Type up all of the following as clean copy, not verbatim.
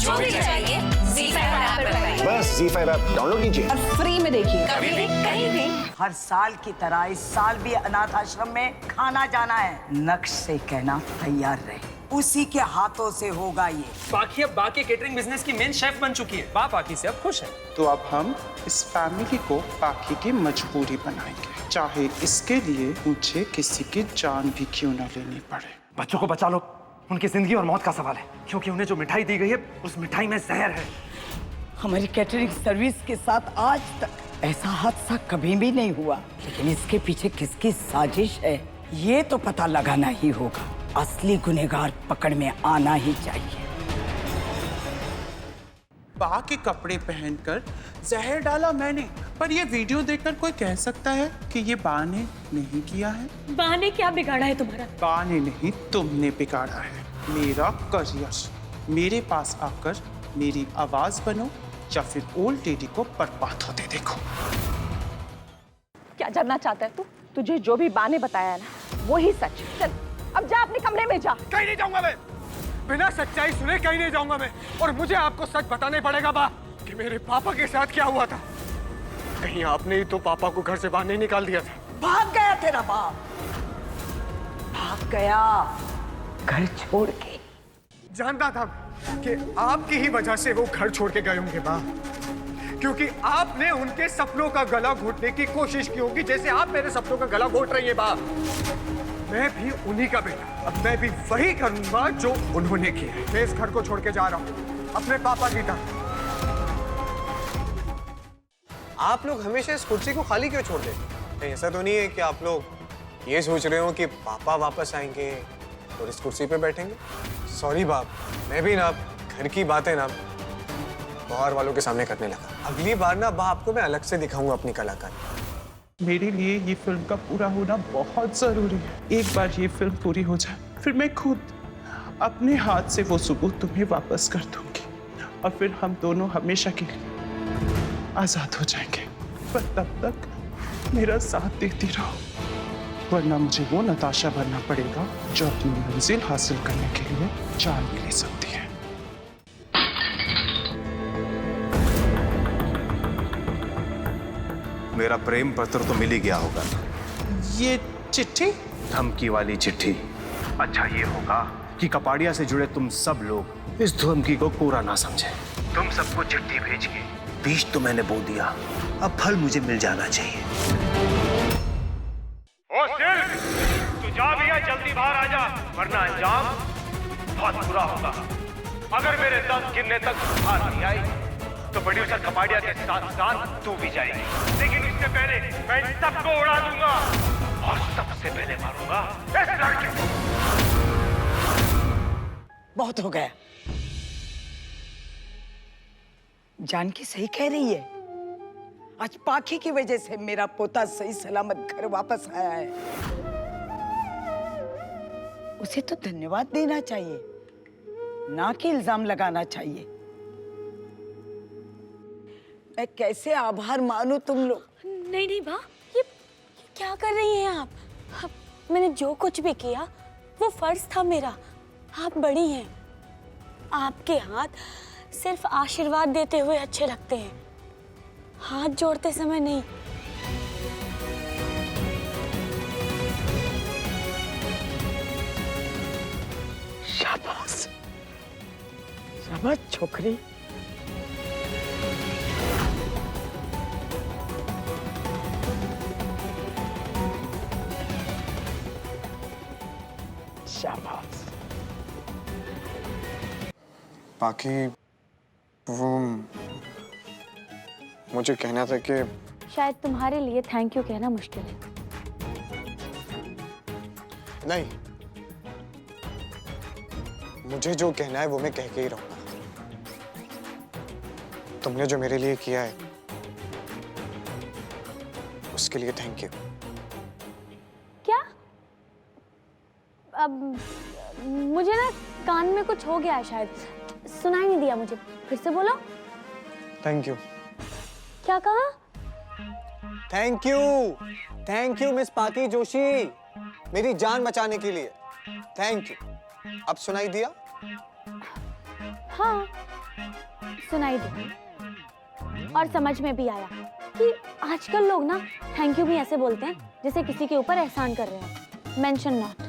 जो भी चाहिए ZEE5 ऐप पर पाइए। बस ZEE5 ऐप डाउनलोड कीजिए और फ्री में देखिए। कभी भी कहीं भी। हर साल की तरह इस साल भी अनाथ आश्रम में खाना जाना है। नक्श से कहना तैयार रहे, उसी के हाथों से होगा ये। पाखी अब बाकी केटरिंग बिजनेस की मेन शेफ बन चुकी है। पाखी से अब खुश है। तो अब हम इस फैमिली को पाखी की मजबूरी बनाएंगे, चाहे इसके लिए मुझे किसी की जान भी क्यों न लेनी पड़े। बच्चों को बचा लो, उनकी जिंदगी और मौत का सवाल है, क्योंकि उन्हें जो मिठाई दी गई है उस मिठाई में जहर है। हमारी कैटरिंग सर्विस के साथ आज तक ऐसा हादसा कभी भी नहीं हुआ, लेकिन इसके पीछे किसकी साजिश है ये तो पता लगाना ही होगा। असली गुनहगार पकड़ में आना ही चाहिए। बा के कपड़े पहनकर जहर डाला मैंने, पर ये वीडियो देखकर कोई कह सकता है कि ये बा ने नहीं किया है? बा ने क्या बिगाड़ा है तुम्हारा? बा ने नहीं, तुमने बिगाड़ा है मेरा करियर। मेरे पास आकर मेरी आवाज बनो या फिर ओल्ड लेडी को बर्बाद होते देखो। क्या जानना चाहता है तू? तुझे जो भी बा ने बताया है ना वही सच। चल अब जा अपने कमरे में जा। कहीं नहीं जाऊंगा मैं, बिना सच्चाई सुने कहीं नहीं जाऊंगा मैं। और मुझे आपको सच बताना पड़ेगा बा कि मेरे पापा के साथ क्या हुआ था। कहीं आपने ही तो पापा को घर से बाहर नहीं निकाल दिया था? भाग गया तेरा बाप, भाग गया घर छोड़ के। जानता था कि आपकी ही वजह से वो घर छोड़ के गए होंगे बा, क्योंकि आपने उनके सपनों का गला घोटने की कोशिश की होगी, जैसे आप मेरे सपनों का गला घोट रही है बा। मैं भी उन्हीं का बेटा, अब मैं भी वही करूंगा जो उन्होंने किया है। मैं इस घर को छोड़ के जा रहा हूँ अपने पापा की तरह। आप लोग हमेशा इस कुर्सी को खाली क्यों छोड़ देते? कहीं ऐसा तो नहीं है कि आप लोग ये सोच रहे हो कि पापा वापस आएंगे और इस कुर्सी पे बैठेंगे? सॉरी बाप, मैं भी ना घर की बातें ना बाहर वालों के सामने करने लगा। अगली बार ना बा आपको मैं अलग से दिखाऊंगा अपनी कलाकारी। मेरे लिए ये फिल्म का पूरा होना बहुत जरूरी है। एक बार ये फिल्म पूरी हो जाए, फिर मैं खुद अपने हाथ से वो सबूत तुम्हें वापस कर दूंगी और फिर हम दोनों हमेशा के लिए आजाद हो जाएंगे। पर तब तक मेरा साथ देती रहो, वरना मुझे वो नताशा बनना पड़ेगा जो अपनी मंजिल हासिल करने के लिए जान भी ले सकती है। मेरा प्रेम पत्र तो मिल ही गया होगा। ये चिट्ठी? धमकी वाली चिट्ठी। अच्छा ये होगा कि कपाड़िया से जुड़े तुम सब लोग इस धमकी को पूरा ना समझे। तुम सबको चिट्ठी भेज के बीज तो मैंने बो दिया, अब फल मुझे मिल जाना चाहिए। ओ सिल्क, तू जा भैया, जल्दी बाहर आ जा, वरना अंजाम बहुत बुरा होगा। अगर मेरे 10 गिनने तक बाहर नहीं आई तो प्रोड्यूसर कपाड़िया के साथ साथ तू भी जाएगी। लेकिन उससे पहले मैं इन सबको उड़ा दूंगा और सबसे पहले मारूंगा इस लड़के को। बहुत हो गया। जानकी सही कह रही है, आज पाखी की वजह से मेरा पोता सही सलामत घर वापस आया है। उसे तो धन्यवाद देना चाहिए, ना कि इल्जाम लगाना चाहिए। मैं कैसे आभार मानूं तुम लोग? नहीं नहीं बा, ये क्या कर रही हैं आप? मैंने जो कुछ भी किया वो फर्ज था मेरा। आप बड़ी हैं, आपके हाथ सिर्फ आशीर्वाद देते हुए अच्छे लगते हैं, हाथ जोड़ते समय नहीं। शाबाश, शाबाश छोकरी। शाबाश। बाकी वो मुझे कहना था कि शायद तुम्हारे लिए थैंक यू कहना मुश्किल है। नहीं, मुझे जो कहना है वो मैं कह के ही रहूंगा। तुमने जो मेरे लिए किया है उसके लिए थैंक यू। क्या? अब मुझे ना कान में कुछ हो गया है, शायद सुनाई नहीं दिया मुझे। फिर से बोलो। Thank you. क्या कहा? थैंक यू मिस पाकी जोशी, मेरी जान बचाने के लिए थैंक यू। अब सुनाई दिया? हाँ, सुनाई दी और समझ में भी आया कि आजकल लोग ना थैंक यू भी ऐसे बोलते हैं जैसे किसी के ऊपर एहसान कर रहे हैं। Mention not.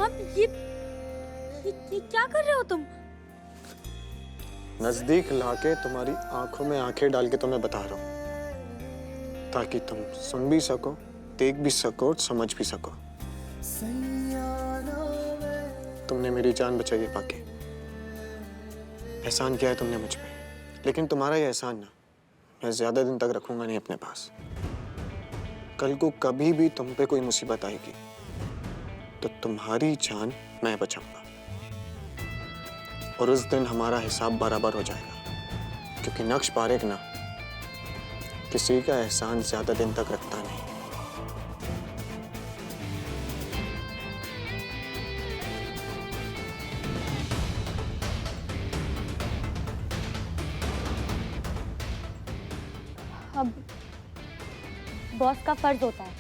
अब ये क्या कर रहे हो तुम? नजदीक लाके तुम्हारी आंखों में आंखें डाल के तुम्हें बता रहा हूँ, ताकि तुम सुन भी सको, देख भी सको और समझ भी सको। तुमने मेरी जान बचाई है पाके, एहसान किया है तुमने मुझ पे, लेकिन तुम्हारा ये एहसान ना मैं ज्यादा दिन तक रखूंगा नहीं अपने पास। कल को कभी भी तुम पे कोई मुसीबत आएगी तो तुम्हारी जान मैं बचाऊंगा, और उस दिन हमारा हिसाब बराबर हो जाएगा, क्योंकि नक्श पारेख ना किसी का एहसान ज्यादा दिन तक रखता नहीं। अब बॉस का फर्ज होता है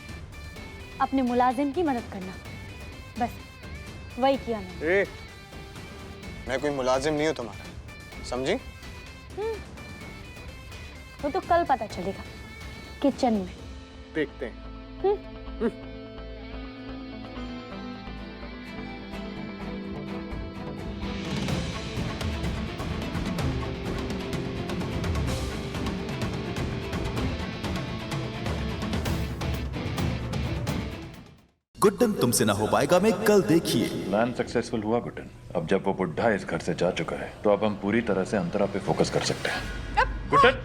अपने मुलाजिम की मदद करना, बस वही किया मैंने। मैं कोई मुलाजिम नहीं हूं तुम्हारा, समझी? वो तो कल पता चलेगा किचन में। देखते हैं। गुड्डन तुमसे ना हो पाएगा में कल देखिए। प्लान सक्सेसफुल हुआ गुड्डन। अब जब वो बुढ़ा इस घर से जा चुका है तो अब हम पूरी तरह से अंतरा पे फोकस कर सकते हैं। गुड्डन,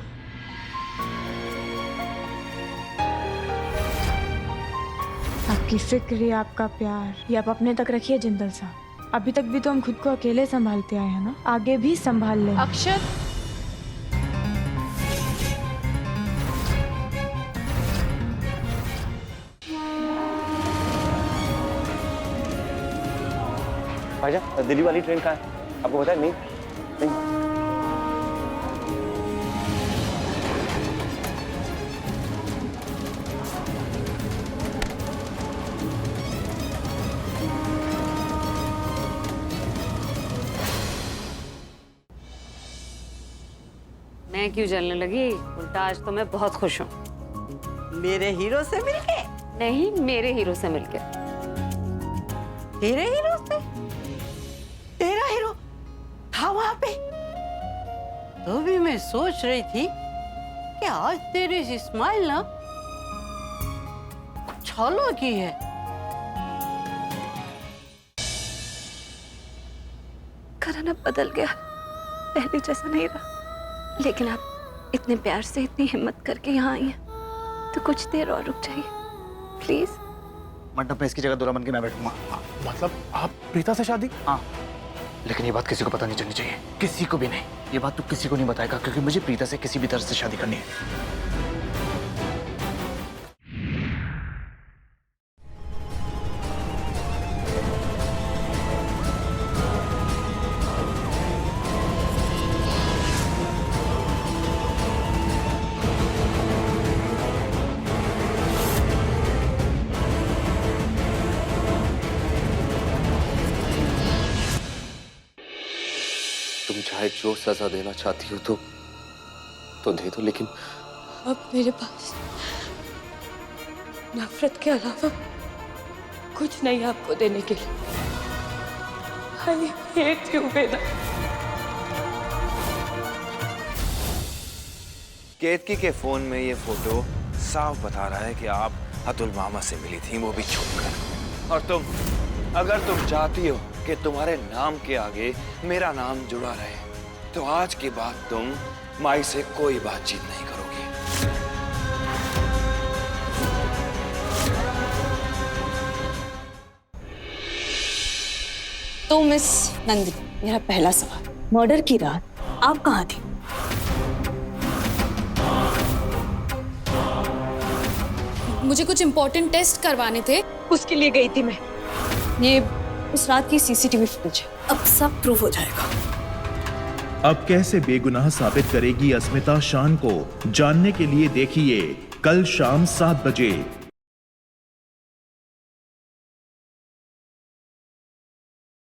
आपकी फिक्र या आपका प्यार ये आप अपने तक रखिए जिंदल साहब। अभी तक भी तो हम खुद को अकेले संभालते आए हैं ना, आगे भी संभाल लें। अक्षत, भाईजान दिल्ली वाली ट्रेन कहाँ है? आपको पता है? नहीं नहीं। मैं क्यों जलने लगी? उल्टा आज तो मैं बहुत खुश हूँ। मेरे हीरो से मिलके? नहीं, मेरे हीरो से मिलके। तेरे हीरो से? तेरा हीरो था वहां पे? तो भी मैं सोच रही थी कि आज तेरी स्माइल ना कुछ अलग ही है। करण अब बदल गया, पहले जैसा नहीं रहा। लेकिन आप इतने प्यार से, इतनी हिम्मत करके यहाँ आई हैं, तो कुछ देर और रुक जाइए प्लीज। मंडप में इसकी जगह दूल्हा बन के मैं बैठूंगा। मतलब आप प्रीता से शादी? हाँ, लेकिन ये बात किसी को पता नहीं चलनी चाहिए, किसी को भी नहीं। ये बात तू किसी को नहीं बताएगा, क्योंकि मुझे प्रीता से किसी भी तरह से शादी करनी है। तुम चाहे जो सजा देना चाहती हो तो दे दो, लेकिन अब मेरे पास नफरत के अलावा कुछ नहीं आपको देने के लिए। I hate you, वेदा। केतकी के फोन में ये फोटो साफ बता रहा है कि आप अतुल मामा से मिली थी, वो भी छुपकर। और अगर तुम चाहती हो कि तुम्हारे नाम के आगे मेरा नाम जुड़ा रहे, तो आज के बाद तुम माई से कोई बातचीत नहीं करोगी। तो मिस नंदिनी, मेरा पहला सवाल, मर्डर की रात आप कहाँ थी? मुझे कुछ इम्पोर्टेंट टेस्ट करवाने थे, उसके लिए गई थी मैं। ये उस रात की सीसीटीवी फुटेज है। अब सब प्रूव हो जाएगा। अब कैसे बेगुनाह साबित करेगी अस्मिता शान को, जानने के लिए देखिए कल शाम 7 बजे